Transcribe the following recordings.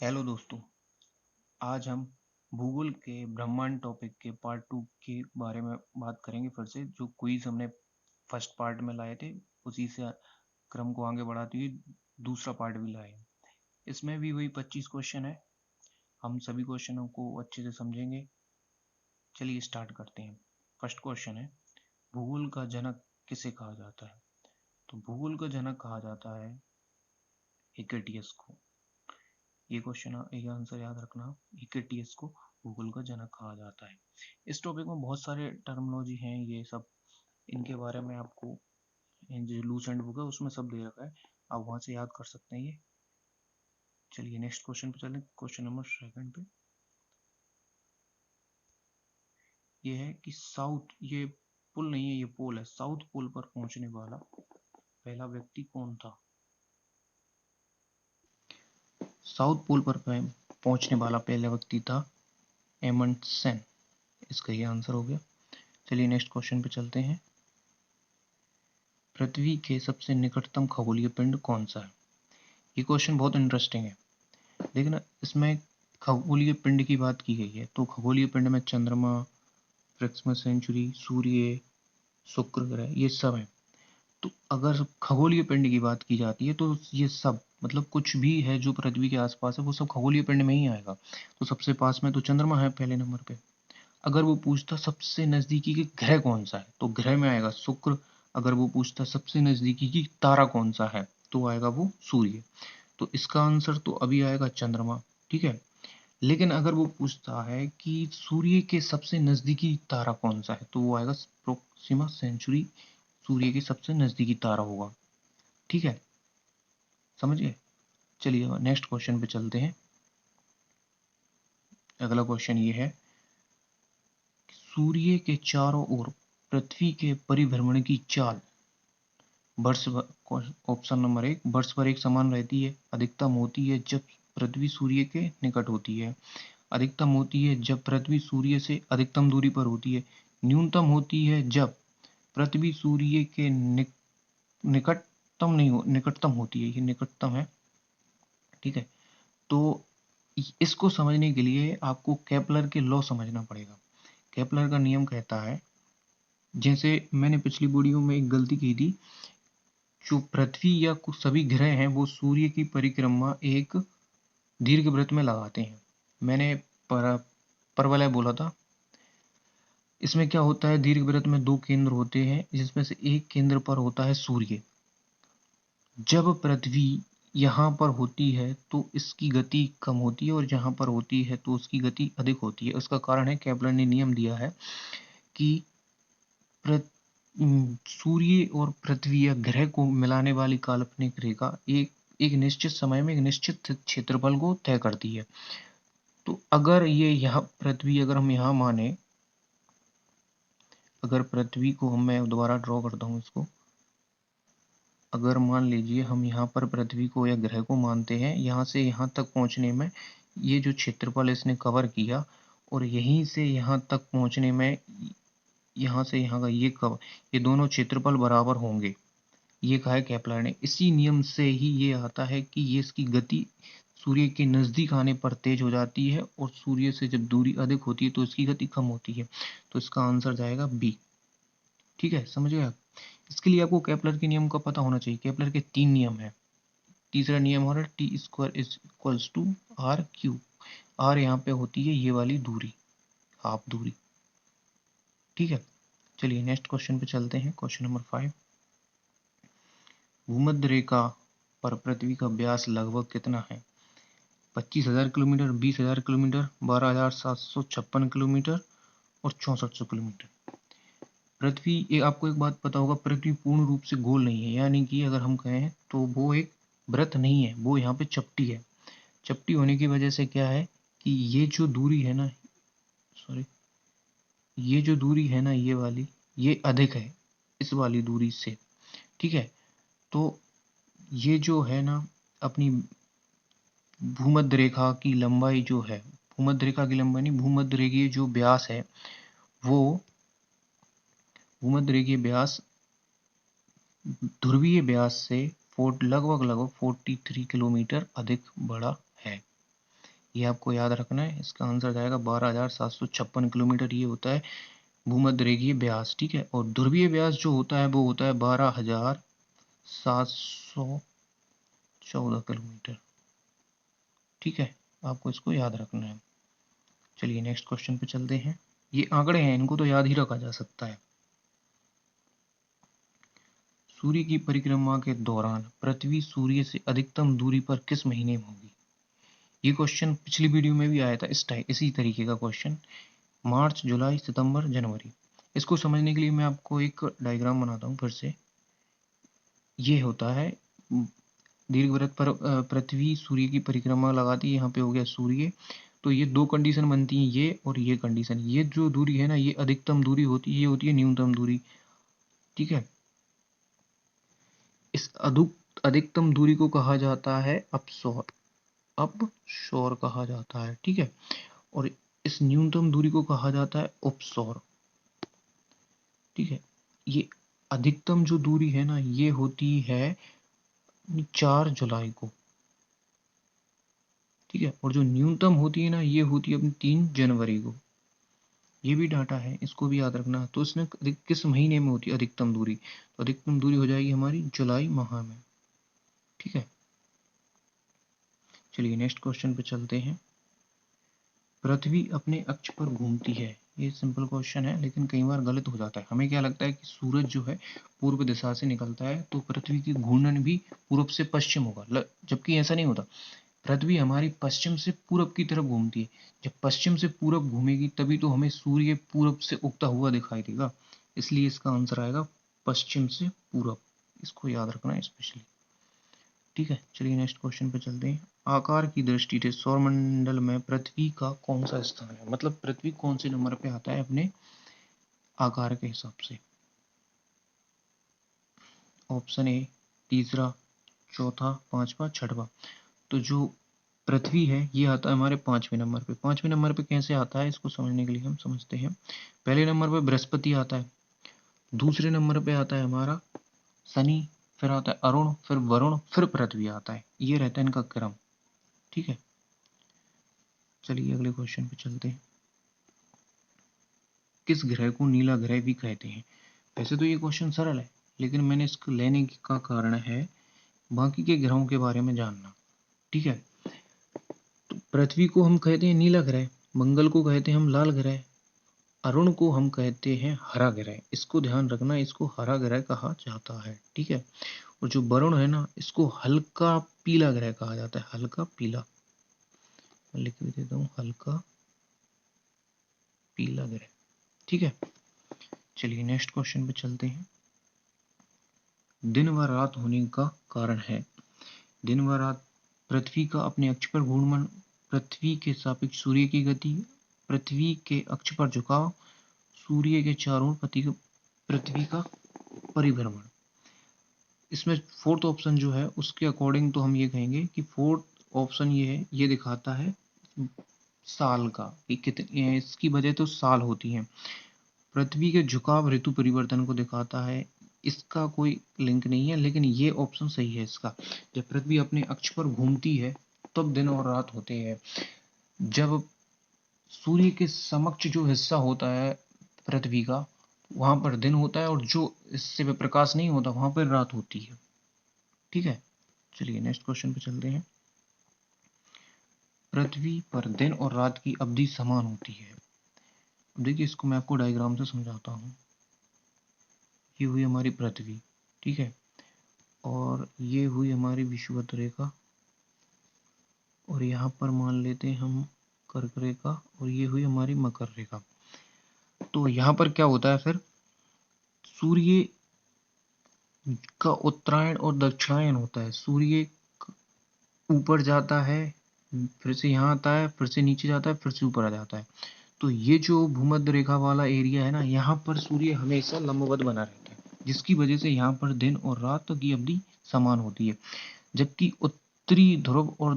Hello दोस्तों, आज हम भूगोल के ब्रह्मांड टॉपिक के पार्ट 2 के बारे में बात करेंगे। फिर से जो क्विज हमने फर्स्ट पार्ट में लाए थे, उसी से क्रम को आगे बढ़ाते हुए दूसरा पार्ट भी लाए। इसमें भी वही 25 क्वेश्चन है। हम सभी क्वेश्चनों को अच्छे से समझेंगे। चलिए स्टार्ट करते हैं। फर्स्ट क्वेश्चन है, भूगोल का जनक किसे कहा जाता है? तो भूगोल का जनक कहा जाता है हिकटियस को। ये क्वेश्चन, ये आंसर याद रखना। हिकटियस को भूगोल का जनक कहा जाता है। इस टॉपिक में बहुत सारे टर्मिनोलॉजी हैं, ये सब इनके बारे में आपको जो लूसेंट बुक है उसमें सब दे रखा है, आप वहां से याद कर सकते हैं ये। चलिए नेक्स्ट क्वेश्चन पे चलें। क्वेश्चन नंबर सेकंड पे ये है कि साउथ, ये पुल नहीं है, ये पोल है, साउथ पोल पर पहुंचने वाला पहला व्यक्ति कौन था? साउथ पोल पर पहुंचने वाला पहला व्यक्ति था एमंडसेन। इसका ये आंसर हो गया। चलिए नेक्स्ट क्वेश्चन पे चलते हैं। पृथ्वी के सबसे निकटतम खगोलीय पिंड कौन सा है? ये क्वेश्चन बहुत इंटरेस्टिंग है। देखना, इसमें खगोलीय पिंड की बात की गई है, तो खगोलीय पिंड में चंद्रमा, प्रक्सिमा सेंचुरी, सूर्य, शुक्र ग्रह, ये सब है। तो अगर खगोलीय पिंड की बात की जाती है तो ये सब मतलब कुछ भी है जो पृथ्वी के आसपास है वो सब खगोलीय पिंड में ही आएगा। तो सबसे पास में तो चंद्रमा है पहले नंबर पे। अगर वो पूछता सबसे नजदीकी के ग्रह कौन सा है, तो ग्रह में आएगा शुक्र। अगर वो पूछता सबसे नजदीकी की तारा कौन सा है, तो आएगा वो सूर्य। तो इसका आंसर तो अभी आएगा चंद्रमा। ठीक है। लेकिन अगर वो पूछता है कि सूर्य के सबसे नजदीकी तारा कौन सा है, तो वो आएगा प्रोक्सिमा सेंचुरी, सूर्य के सबसे नजदीकी तारा होगा। ठीक है, समझ गए। चलिए नेक्स्ट क्वेश्चन पे चलते हैं। अगला क्वेश्चन ये है, सूर्य के चारों ओर पृथ्वी के परिभ्रमण की चाल वर्ष, ऑप्शन नंबर 1, वर्ष पर एक समान रहती है। अधिकतम होती है जब पृथ्वी सूर्य के निकट होती है। अधिकतम होती है जब पृथ्वी सूर्य से अधिकतम दूरी पर होती है। न्यूनतम होती है जब पृथ्वी सूर्य के निकटतम नहीं हो, निकटतम होती है, ये निकटतम है। ठीक है। तो इसको समझने के लिए आपको केपलर के लॉ समझना पड़ेगा। केपलर का नियम कहता है, जैसे मैंने पिछली वीडियो में एक गलती की थी, जो पृथ्वी या कुछ सभी ग्रह हैं वो सूर्य की परिक्रमा एक दीर्घवृत्त में लगाते हैं। मैंने परवलय बोला था। इसमें क्या होता है, दीर्घवृत्त में दो केंद्र होते हैं जिसमें से एक केंद्र पर होता है सूर्य। जब पृथ्वी यहाँ पर होती है तो इसकी गति कम होती है, और जहाँ पर होती है तो उसकी गति अधिक होती है। उसका कारण है, केपलर ने नियम दिया है कि सूर्य और पृथ्वी या ग्रह को मिलाने वाली काल्पनिक रेखा एक एक निश्चित समय में एक निश्चित क्षेत्रफल को तय करती है। तो अगर ये यहाँ पृथ्वी, अगर हम यहाँ माने, अगर पृथ्वी को मैं दोबारा ड्रॉ करता हूँ इसको, अगर मान लीजिए हम यहाँ पर पृथ्वी को या ग्रह को मानते हैं, यहाँ से यहाँ तक पहुँचने में ये जो क्षेत्रफल इसने कवर किया, और यहीं से यहाँ तक पहुँचने में यहाँ से यहाँ का ये दोनों क्षेत्रफल बराबर होंगे। ये कहा है केपलर ने। इसी नियम से ही ये आता है कि ये इसकी गति सूर्य के नजदीक आने पर तेज हो जाती है, और सूर्य से जब दूरी अधिक होती है तो इसकी गति कम होती है। तो इसका आंसर जाएगा बी। ठीक है, समझ गए आप। इसके लिए आपको केपलर के नियम का पता होना चाहिए। केपलर के 3 नियम है। तीसरा नियम हो रहा है T square is equals to R cube. R यहाँ पे होती है ये वाली दूरी, हाफ दूरी। ठीक है। चलिए नेक्स्ट क्वेश्चन पे चलते हैं। क्वेश्चन नंबर 5, भूमध्य रेखा पर पृथ्वी का व्यास लगभग कितना है? 25,000 किलोमीटर, 20,000 किलोमीटर, 12,756 किलोमीटर और 6400 किलोमीटर। पृथ्वी, ये आपको एक बात पता होगा, पृथ्वी पूर्ण रूप से गोल नहीं है। यानी कि अगर हम कहें तो वो एक वृत्त नहीं है, वो यहाँ पे चपटी है। चपटी होने की वजह से क्या है कि ये जो दूरी है ना, सॉरी, ये जो दूरी है ना, ये वाली, ये अधिक है इस वाली दूरी से। ठीक है। तो ये जो है ना, अपनी भूमध्य रेखा की लंबाई जो है, भूमध्य रेखा की लंबाई नहीं, भूमध्य रेखीय जो व्यास है वो, भूमध्य रेखीय व्यास ध्रुवीय व्यास से लगभग लगभग 43 किलोमीटर अधिक बड़ा है। ये आपको याद रखना है। इसका आंसर जाएगा 12,756 किलोमीटर। ये होता है भूमध्य रेखीय व्यास, ठीक है। और ध्रुवीय व्यास जो होता है वो होता है 12,714 किलोमीटर, ठीक है। आपको इसको याद रखना है। चलिए नेक्स्ट क्वेश्चन पे चलते हैं। ये आंकड़े हैं, इनको तो याद ही रखा जा सकता है। सूर्य की परिक्रमा के दौरान पृथ्वी सूर्य से अधिकतम दूरी पर किस महीने में होगी? ये क्वेश्चन पिछली वीडियो में भी आया था, इसी तरीके का क्वेश्चन। मार्च, जुलाई, सितंबर, जनवरी। इसको समझने के लिए मैं आपको एक डायग्राम बनाता हूँ फिर से। ये होता है दीर्घवृत्त पर पृथ्वी सूर्य की परिक्रमा लगाती है। यहाँ पे हो गया सूर्य। तो ये दो कंडीशन बनती हैं, ये और ये कंडीशन। ये जो दूरी है ना, ये अधिकतम दूरी होती है, ये होती है न्यूनतम दूरी, ठीक है। इस अधिकतम दूरी को कहा जाता है अपसौर कहा जाता है, ठीक है। और इस न्यूनतम दूरी को कहा जाता है उपसौर, ठीक है। ये अधिकतम जो दूरी है ना, ये होती है 4 जुलाई को, ठीक है। और जो न्यूनतम होती है ना, ये होती है अपनी 3 जनवरी को। ये भी डाटा है, इसको भी याद रखना। तो इसमें किस महीने में होती है अधिकतम दूरी? तो अधिकतम दूरी हो जाएगी हमारी जुलाई माह में, ठीक है। चलिए नेक्स्ट क्वेश्चन पे चलते हैं। पृथ्वी अपने अक्ष पर घूमती है। ये सिंपल क्वेश्चन है, लेकिन कई बार गलत हो जाता है। हमें क्या लगता है कि सूरज जो है पूर्व दिशा से निकलता है, तो पृथ्वी की घूर्णन भी पूर्व से पश्चिम होगा, जबकि ऐसा नहीं होता। पृथ्वी हमारी पश्चिम से पूरब की तरफ घूमती है। जब पश्चिम से पूरब घूमेगी तभी तो हमें सूर्य पूरब से उगता हुआ दिखाई देगा। इसलिए इसका आंसर आएगा पश्चिम से पूरब। इसको याद रखना है स्पेशली, ठीक है। चलिए नेक्स्ट क्वेश्चन पे चलते हैं। आकार की दृष्टि से सौरमंडल में पृथ्वी का कौन सा स्थान है? मतलब पृथ्वी कौन से नंबर पे आता है अपने आकार के हिसाब से? ऑप्शन ए, तीसरा, चौथा, पांचवा, छठवा। तो जो पृथ्वी है ये आता है हमारे 5वें नंबर पे। 5वें नंबर पे कैसे आता है, इसको समझने के लिए हम समझते हैं। पहले नंबर पे बृहस्पति आता है, दूसरे नंबर पे आता है हमारा शनि, फिर आता है अरुण, फिर वरुण, फिर पृथ्वी आता है। ये रहता है इनका क्रम, ठीक है। चलिए अगले क्वेश्चन पे चलते हैं। किस ग्रह को नीला ग्रह भी कहते हैं? वैसे तो ये क्वेश्चन सरल है, लेकिन मैंने इसको लेने का कारण है बाकी के ग्रहों के बारे में जानना, ठीक है। तो पृथ्वी को हम कहते हैं नीला ग्रह, मंगल को कहते हैं हम लाल ग्रह, अरुण को हम कहते हैं हरा ग्रह। इसको ध्यान रखना, इसको हरा ग्रह कहा जाता है, ठीक है। और जो वरुण है ना, इसको हल्का पीला ग्रह कहा जाता है, हल्का पीला। लिख भी देता हूँ, हल्का पीला ग्रह, ठीक है। चलिए नेक्स्ट क्वेश्चन पे चलते हैं। दिन व रात होने का कारण है। दिन व रात पृथ्वी का अपने अक्ष पर घूर्णन, पृथ्वी के सापेक्ष सूर्य की गति, पृथ्वी के अक्ष पर झुकाव, सूर्य के चारों ओर पृथ्वी का परिभ्रमण। इसमें फोर्थ ऑप्शन जो है उसके अकॉर्डिंग तो हम ये कहेंगे कि फोर्थ ऑप्शन ये है, ये दिखाता है साल का कि कितने, इसकी वजह तो साल होती है। पृथ्वी के झुकाव ऋतु परिवर्तन को दिखाता है। इसका कोई लिंक नहीं है, लेकिन ये ऑप्शन सही है इसका। जब पृथ्वी अपने अक्ष पर घूमती है तब दिन और रात होते हैं। जब सूर्य के समक्ष जो हिस्सा होता है पृथ्वी का, वहां पर दिन होता है, और जो इससे प्रकाश नहीं होता वहां पर रात होती है, ठीक है। चलिए नेक्स्ट क्वेश्चन पे चलते हैं। पृथ्वी पर दिन और रात की अवधि समान होती है। देखिए इसको मैं आपको डायग्राम से समझाता हूँ। ये हुई हमारी पृथ्वी, ठीक है। और ये हुई हमारी विषुवत रेखा, और यहाँ पर मान लेते हैं हम कर्क रेखा, और ये हुई हमारी मकर रेखा। तो यहाँ पर क्या होता है फिर, सूर्य का उत्तरायण और दक्षिणायन होता है। सूर्य ऊपर जाता है, फिर से यहाँ आता है, फिर से नीचे जाता है, फिर से ऊपर आ जाता है। तो ये जो भूमध्य रेखा वाला एरिया है ना, यहाँ पर सूर्य हमेशा लंबवत बना रहता है, जिसकी वजह से यहाँ पर दिन और रात की अवधि समान होती है। जबकि उत्तरी ध्रुव और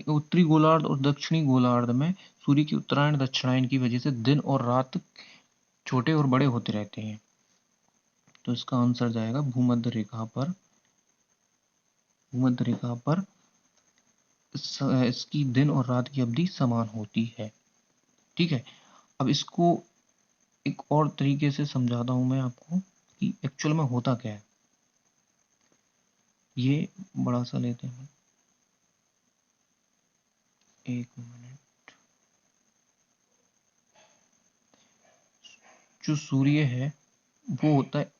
उत्तरी गोलार्ध और दक्षिणी गोलार्ध में सूर्य की उत्तरायण दक्षिणायन की वजह से दिन और रात छोटे और बड़े होते रहते हैं। तो इसका आंसर जाएगा भूमध्य रेखा पर इसकी दिन और रात की अवधि समान होती है। ठीक है, अब इसको एक और तरीके से समझाता हूं मैं आपको कि एक्चुअल में होता क्या है। ये बड़ा सा लेते हैं, एक मिनट। जो सूर्य है वो होता है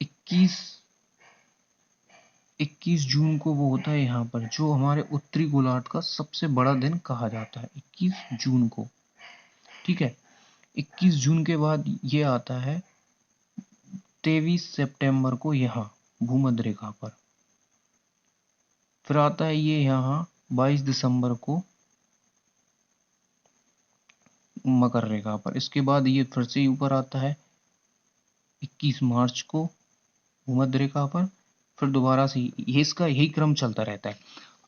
21 जून को, वो होता है यहाँ पर, जो हमारे उत्तरी गोलार्ध का सबसे बड़ा दिन कहा जाता है 21 जून को। ठीक है, 21 जून के बाद ये आता है 23 सितंबर को यहाँ भूमध्य रेखा पर। फिर आता है ये यहाँ 22 दिसंबर को मकर रेखा पर। इसके बाद ये फिर से ऊपर आता है 21 मार्च को भूमध्य रेखा पर। फिर दोबारा से ये इसका यही क्रम चलता रहता है।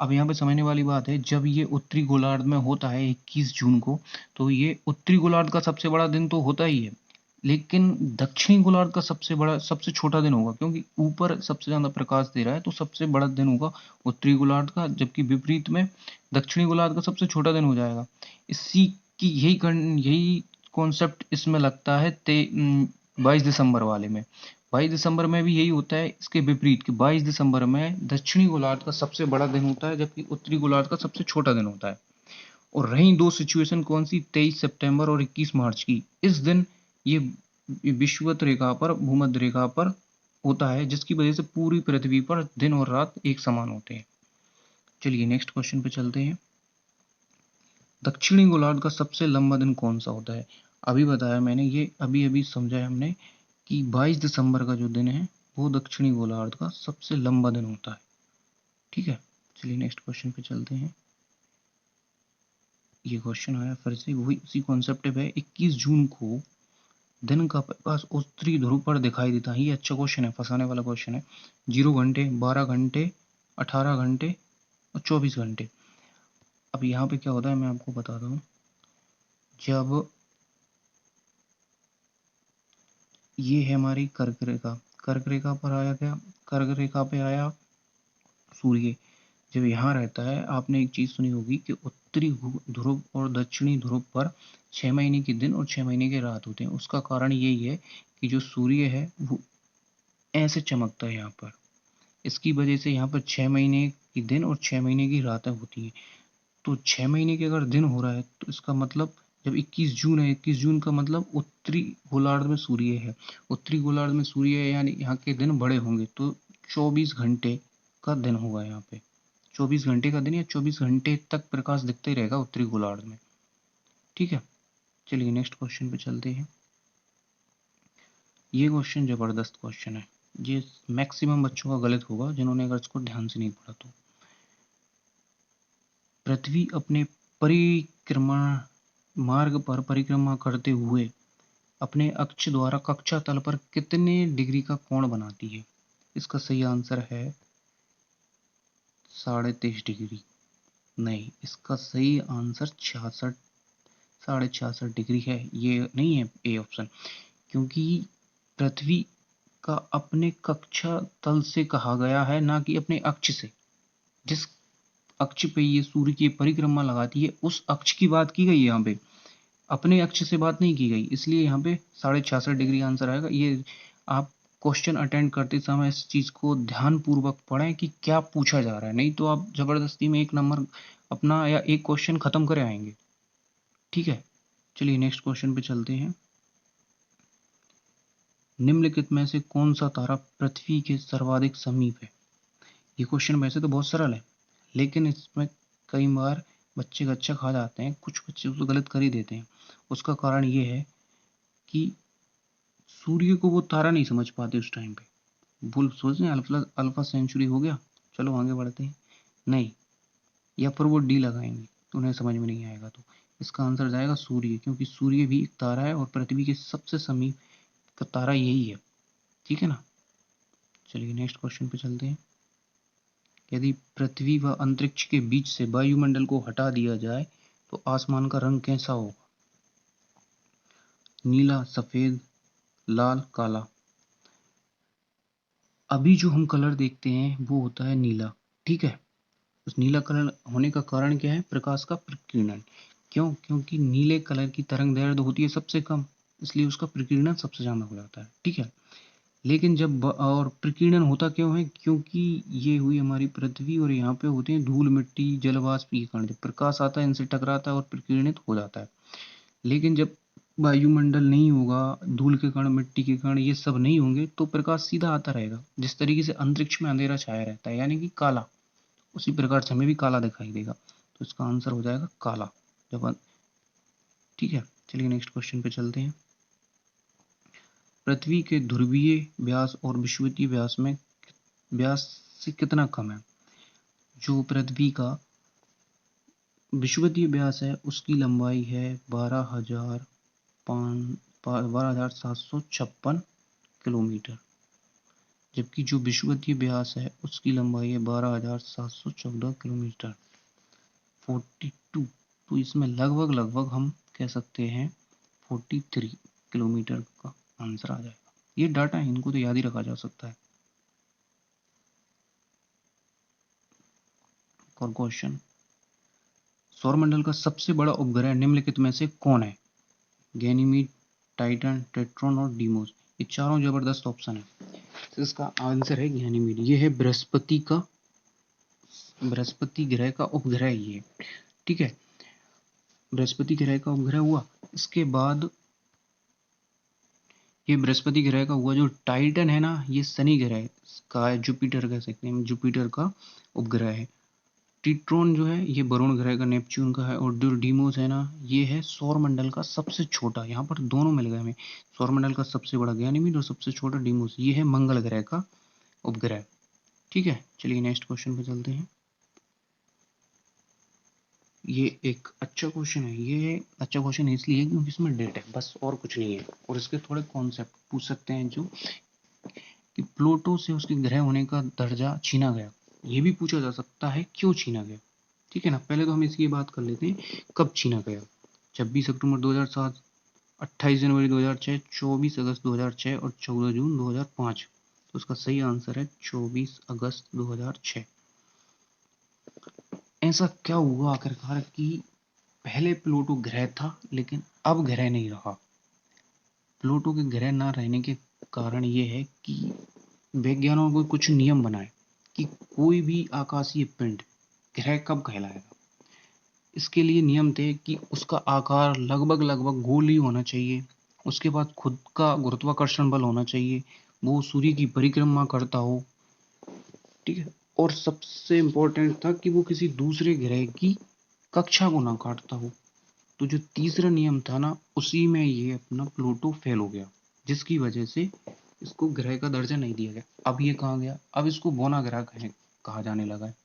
अब यहाँ पे समझने वाली बात है, जब ये उत्तरी गोलार्ध में होता है 21 जून को, तो ये उत्तरी गोलार्ध का सबसे बड़ा दिन तो होता ही है, लेकिन दक्षिणी गोलार्ध का सबसे छोटा दिन होगा, क्योंकि ऊपर सबसे ज्यादा प्रकाश दे रहा है, तो सबसे बड़ा दिन होगा उत्तरी गोलार्ध का, जबकि विपरीत में दक्षिणी गोलार्ध का सबसे छोटा दिन हो जाएगा। इसी की यही कॉन्सेप्ट इसमें लगता है 22 दिसंबर वाले में। 22 दिसंबर में भी यही होता है, इसके विपरीत कि 22 दिसंबर में दक्षिणी गोलार्ध का सबसे बड़ा दिन होता है, जबकि उत्तरी गोलार्ध का सबसे छोटा दिन होता है। और रही दो सिचुएशन कौन सी, 23 सितंबर और 21 मार्च की। इस दिन ये विषुवत रेखा पर, भूमध्य रेखा पर होता है, जिसकी वजह से पूरी पृथ्वी पर दिन और रात एक समान होते हैं। चलिए नेक्स्ट क्वेश्चन पे चलते हैं। दक्षिणी गोलार्ध का सबसे लंबा दिन कौन सा होता है? अभी बताया मैंने, ये अभी अभी समझा है हमने कि 22 दिसंबर का जो दिन है वो दक्षिणी गोलार्ध का सबसे लंबा दिन होता है। ठीक है, चलिए नेक्स्ट क्वेश्चन पे चलते हैं। ये क्वेश्चन आया फिर से, वही उसी कॉन्सेप्ट पे है। 21 जून को दिन का प्रकाश उत्तरी ध्रुव पर दिखाई देता है। ये अच्छा क्वेश्चन है, फंसाने वाला क्वेश्चन है। 0 घंटे, 12 घंटे, 18 घंटे और 24 घंटे। अब यहाँ पे क्या होता है मैं आपको बताता हूँ। जब ये है हमारी कर्क रेखा, कर्क रेखा पर आया क्या, कर्क रेखा पे आया सूर्य। जब यहाँ रहता है, आपने एक चीज सुनी होगी कि उत्तरी ध्रुव और दक्षिणी ध्रुव पर 6 महीने के दिन और 6 महीने के रात होते हैं। उसका कारण यही है कि जो सूर्य है वो ऐसे चमकता है यहाँ पर। इसकी वजह से यहाँ पर 6 महीने की दिन और 6 महीने की रातें होती हैं। तो 6 महीने के अगर दिन हो रहा है, तो इसका मतलब जब 21 जून है, 21 जून का मतलब उत्तरी गोलार्ध में सूर्य है। उत्तरी गोलार्ध में सूर्य है, यानी यहाँ के दिन बड़े होंगे, तो 24 घंटे का दिन होगा यहाँ पे। 24 घंटे का दिन, या 24 घंटे तक प्रकाश दिखता ही रहेगा उत्तरी गोलार्ध में। ठीक है, चलिए नेक्स्ट क्वेश्चन पे चलते हैं। ये क्वेश्चन जबरदस्त क्वेश्चन है, ये मैक्सिमम बच्चों का गलत होगा जिन्होंने अगर इसको ध्यान से नहीं पढ़ा तो। पृथ्वी अपने परिक्रमा मार्ग पर परिक्रमा करते हुए अपने अक्ष द्वारा कक्षा तल पर कितने डिग्री का कोण बनाती है? इसका सही आंसर है 23.5 डिग्री। नहीं, इसका सही आंसर 66 डिग्री है। ये नहीं है ए ऑप्शन, क्योंकि पृथ्वी का अपने कक्षा तल से कहा गया है, ना कि अपने अक्ष से। जिस अक्ष पे ये सूर्य की परिक्रमा लगाती है, उस अक्ष की बात की गई है यहाँ पे, अपने अक्ष से बात नहीं की गई, इसलिए यहाँ पे 66.5 डिग्री आंसर आएगा। ये आप क्वेश्चन अटेंड करते समय इस चीज को ध्यान पूर्वक पढ़ें कि क्या पूछा जा रहा है, नहीं तो आप जबरदस्ती में एक नंबर अपना या एक क्वेश्चन खत्म करे आएंगे। ठीक है, चलिए नेक्स्ट क्वेश्चन पे चलते हैं। निम्नलिखित में से कौन सा तारा पृथ्वी के सर्वाधिक समीप है? ये क्वेश्चन वैसे तो बहुत सरल है, लेकिन इसमें कई बार बच्चे गच्चा खा जाते हैं, कुछ बच्चे उसको गलत कर ही देते हैं। उसका कारण ये है कि सूर्य को वो तारा नहीं समझ पाते उस टाइम पे। भूल सोच रहे हैं अल्फा सेंचुरी हो गया, चलो आगे बढ़ते हैं, नहीं, या फिर वो डी लगाएंगे तो उन्हें समझ में नहीं आएगा। तो इसका आंसर जाएगा सूर्य, क्योंकि सूर्य भी एक तारा है और पृथ्वी के सबसे समीप का तारा यही है। ठीक है ना, चलिए नेक्स्ट क्वेश्चन पे चलते हैं। यदि पृथ्वी व अंतरिक्ष के बीच से वायुमंडल को हटा दिया जाए तो आसमान का रंग कैसा होगा? नीला, सफेद, लाल, काला। अभी जो हम कलर देखते हैं वो होता है नीला। ठीक है, उस नीला कलर होने का कारण क्या है? प्रकाश का प्रकीर्णन। क्यों? क्योंकि नीले कलर की तरंग दैर्ध्य होती है सबसे कम, इसलिए उसका प्रकीर्णन सबसे ज़्यादा हो जाता है। ठीक है, लेकिन जब और प्रकीर्णन होता क्यों है? क्योंकि ये हुई हमारी पृथ्वी और यहाँ पे होते हैं धूल मिट्टी जल वाष्प के कण, जब प्रकाश आता है इनसे टकराता है और प्रकीर्णित हो जाता है। लेकिन जब वायुमंडल नहीं होगा, धूल के कण मिट्टी के कण ये सब नहीं होंगे, तो प्रकाश सीधा आता रहेगा। जिस तरीके से अंतरिक्ष में अंधेरा छाया रहता है यानी कि काला, उसी प्रकार से हमें भी काला दिखाई देगा। तो इसका आंसर हो जाएगा काला। जब ठीक है, चलिए नेक्स्ट क्वेश्चन पे चलते हैं। पृथ्वी के ध्रुवीय व्यास और विषुवतीय व्यास से कितना कम है? जो पृथ्वी का विषुवतीय व्यास है उसकी लंबाई है 12,756 किलोमीटर, जबकि जो विषुवतीय व्यास है उसकी लंबाई है 12,714 किलोमीटर, 42। तो इसमें लगभग लगभग हम कह सकते हैं 43 किलोमीटर का आंसर आ जाएगा। ये डाटा है, इनको तो याद ही रखा जा सकता है। और क्वेश्चन, सौरमंडल का सबसे बड़ा उपग्रह निम्नलिखित में से कौन है? गैनीमीड, टाइटन, टेट्रॉन और डीमोस। ये चारों जबरदस्त ऑप्शन है। तो इसका आंसर है गैनीमीड। ये है बृहस्पति ग्रह का उपग्रह ये। ठीक है, बृहस्पति ग्रह का उपग्रह हुआ। इसके बाद ये बृहस्पति ग्रह का हुआ। जो टाइटन है ना, ये शनि ग्रह का है, जुपिटर कह सकते हैं, जुपिटर का उपग्रह है। टिट्रोन जो है ये वरुण ग्रह का, नेपच्यून का है। और जो डीमोस है ना, ये है सौरमंडल का सबसे छोटा। यहाँ पर दोनों मिल गए हमें, सौरमंडल का सबसे बड़ा गैनीमीड और सबसे छोटा डीमोस। ये है मंगल ग्रह का उपग्रह। ठीक है, चलिए नेक्स्ट क्वेश्चन पे चलते हैं। ये एक अच्छा क्वेश्चन है। ये अच्छा क्वेश्चन इसलिए क्योंकि इसमें डेट है, बस और कुछ नहीं है। और इसके थोड़े कॉन्सेप्ट पूछ सकते हैं, जो कि प्लूटो से उसके ग्रह होने का दर्जा छीना गया। ये भी पूछा जा सकता है क्यों छीना गया। ठीक है ना, पहले तो हम इसकी बात कर लेते हैं कब छीना गया। 26 अक्टूबर 2007, 28 जनवरी 2006, 24 अगस्त 2006 और 14 जून 2005। तो उसका सही आंसर है 24 अगस्त 2006। ऐसा क्या हुआ आखिरकार कि पहले प्लूटो ग्रह था लेकिन अब ग्रह नहीं रहा? प्लूटो के ग्रह ना रहने के कारण ये है कि वैज्ञानिकों को कुछ नियम बनाए कि कोई भी आकाशीय पिंड ग्रह कब कहलाएगा। इसके लिए नियम थे कि उसका आकार लगभग लगभग गोल ही होना चाहिए, उसके बाद खुद का गुरुत्वाकर्षण बल होना चाहिए, वो सूर्य की परिक्रमा करता हो। ठीक है, और सबसे इम्पोर्टेंट था कि वो किसी दूसरे ग्रह की कक्षा को ना काटता हो। तो जो तीसरा नियम था ना, उसी में ये अपना प्लूटो फेल हो गया, जिसकी वजह से इसको ग्रह का दर्जा नहीं दिया गया। अब ये कहाँ गया? अब इसको बौना ग्रह कहा जाने लगा है।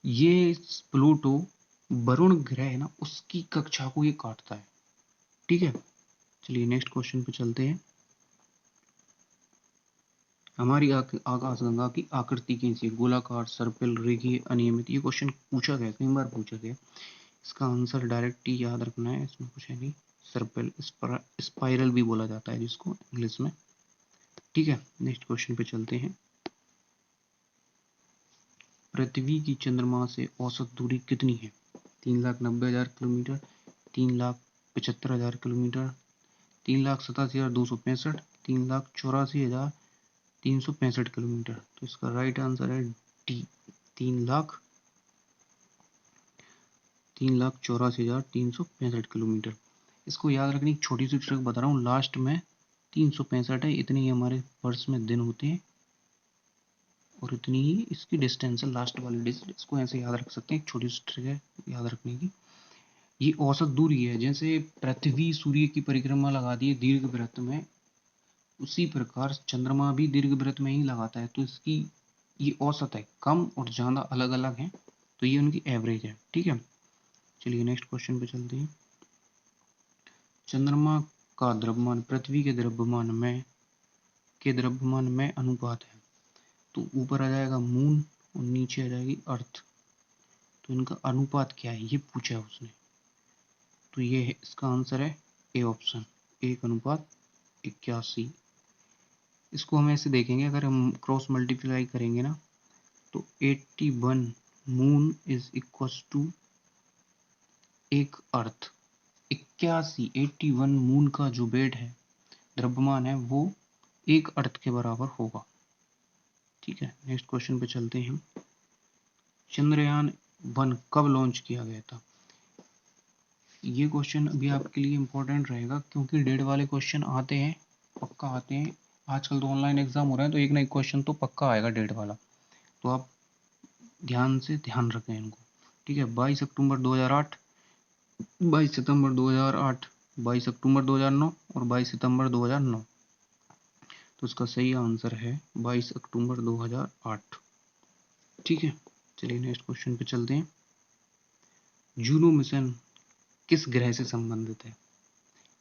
ये प्लूटो वरुण ग्रह है ना, उसकी कक्षा को ये काटता है। ठीक है, चलिए नेक्स्ट क्वेश्चन पे चलते हैं। हमारी आकाशगंगा की आकृति कैसी है? गोलाकार, सर्पिल, रेखीय, अनियमित। ये क्वेश्चन पूछा गया, कई बार पूछा गया। इसका आंसर डायरेक्ट ही याद रखना है, इसमें कुछ है नहीं। सर्पिल, स्पाइरल भी बोला जाता है जिसको इंग्लिश में। ठीक है, नेक्स्ट क्वेश्चन पे चलते हैं। पृथ्वी की चंद्रमा से औसत दूरी कितनी है? 3,90,000 किलोमीटर, 3,75,000 किलोमीटर, 3,87,265, 3,84,365 किलोमीटर। तो इसका राइट आंसर है डी, 3,84,365 किलोमीटर। इसको याद रखने की छोटी सी ट्रिक बता रहा हूँ। लास्ट में 365 है, इतनी ही हमारे वर्ष में दिन होते हैं और इतनी ही इसकी डिस्टेंस है, लास्ट वाली डिस्टेंस। इसको ऐसे याद रख सकते हैं, एक छोटी सी ट्रिक है याद रखने की। ये औसत दूरी है। जैसे पृथ्वी सूर्य की परिक्रमा लगाती है दीर्घ वृत्त में, उसी प्रकार चंद्रमा भी दीर्घ वृत्त में ही लगाता है। तो इसकी ये औसत है, कम और ज़्यादा अलग अलग है, तो ये उनकी एवरेज है। ठीक है, चलिए नेक्स्ट क्वेश्चन पे चलते हैं। चंद्रमा का द्रव्यमान पृथ्वी के द्रव्यमान में अनुपात है। तो ऊपर आ जाएगा मून और नीचे आ जाएगी अर्थ। तो इनका अनुपात क्या है ये पूछा है उसने। तो ये है, इसका आंसर है ए ऑप्शन, 1:81। इसको हम ऐसे देखेंगे, अगर हम क्रॉस मल्टीप्लाई करेंगे ना, तो 81 मून इज इक्वल टू एक अर्थ। 81 मून का जो वेट है, द्रव्यमान है, वो एक अर्थ के बराबर होगा। ठीक है, नेक्स्ट क्वेश्चन पे चलते हैं। चंद्रयान 1 कब लॉन्च किया गया था? ये क्वेश्चन अभी आपके लिए इंपॉर्टेंट रहेगा, क्योंकि डेट वाले क्वेश्चन आते हैं, पक्का आते हैं। आजकल तो ऑनलाइन एग्जाम हो रहे हैं, तो एक ना एक क्वेश्चन तो पक्का आएगा डेट वाला, तो आप ध्यान रखें इनको। ठीक है, 22 अक्टूबर 2008, 22 सितंबर 2008, 22 अक्टूबर 2009 और 22 सितंबर 2009। तो इसका सही आंसर है 22 अक्टूबर 2008। ठीक है, चलिए नेक्स्ट क्वेश्चन पे चलते हैं। जूनो मिशन किस ग्रह से संबंधित है?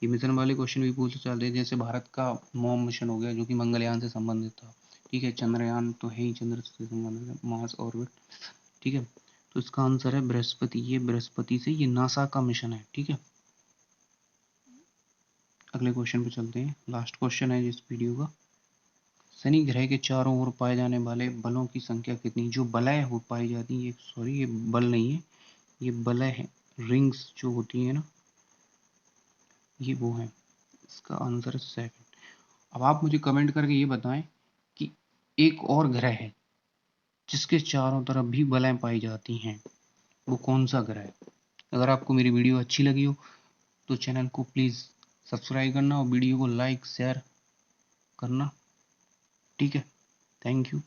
ये मिशन वाले क्वेश्चन भी पूछे जाते हैं, जैसे भारत का मॉम मिशन हो गया, जो कि मंगलयान से संबंधित था। ठीक है, चंद्रयान तो है ही, चंद्र से संबंधित है, मार्स ऑर्बिट। ठीक है, तो इसका आंसर है बृहस्पति। ये बृहस्पति से, ये नासा का मिशन है। ठीक है, अगले क्वेश्चन पे चलते हैं। लास्ट क्वेश्चन है इस वीडियो का। शनि ग्रह के चारों ओर पाए जाने वाले बलों की संख्या कितनी? जो बलय हो पाई जाती है, सॉरी ये बल नहीं है, ये बलय है, रिंग्स जो होती है ना, ये वो है। इसका आंसर है 7। अब आप मुझे कमेंट करके ये बताएं कि एक और ग्रह है जिसके चारों तरफ भी बलें पाई जाती हैं, वो कौन सा ग्रह है? अगर आपको मेरी वीडियो अच्छी लगी हो तो चैनल को प्लीज़ सब्सक्राइब करना और वीडियो को लाइक शेयर करना। ठीक है, थैंक यू।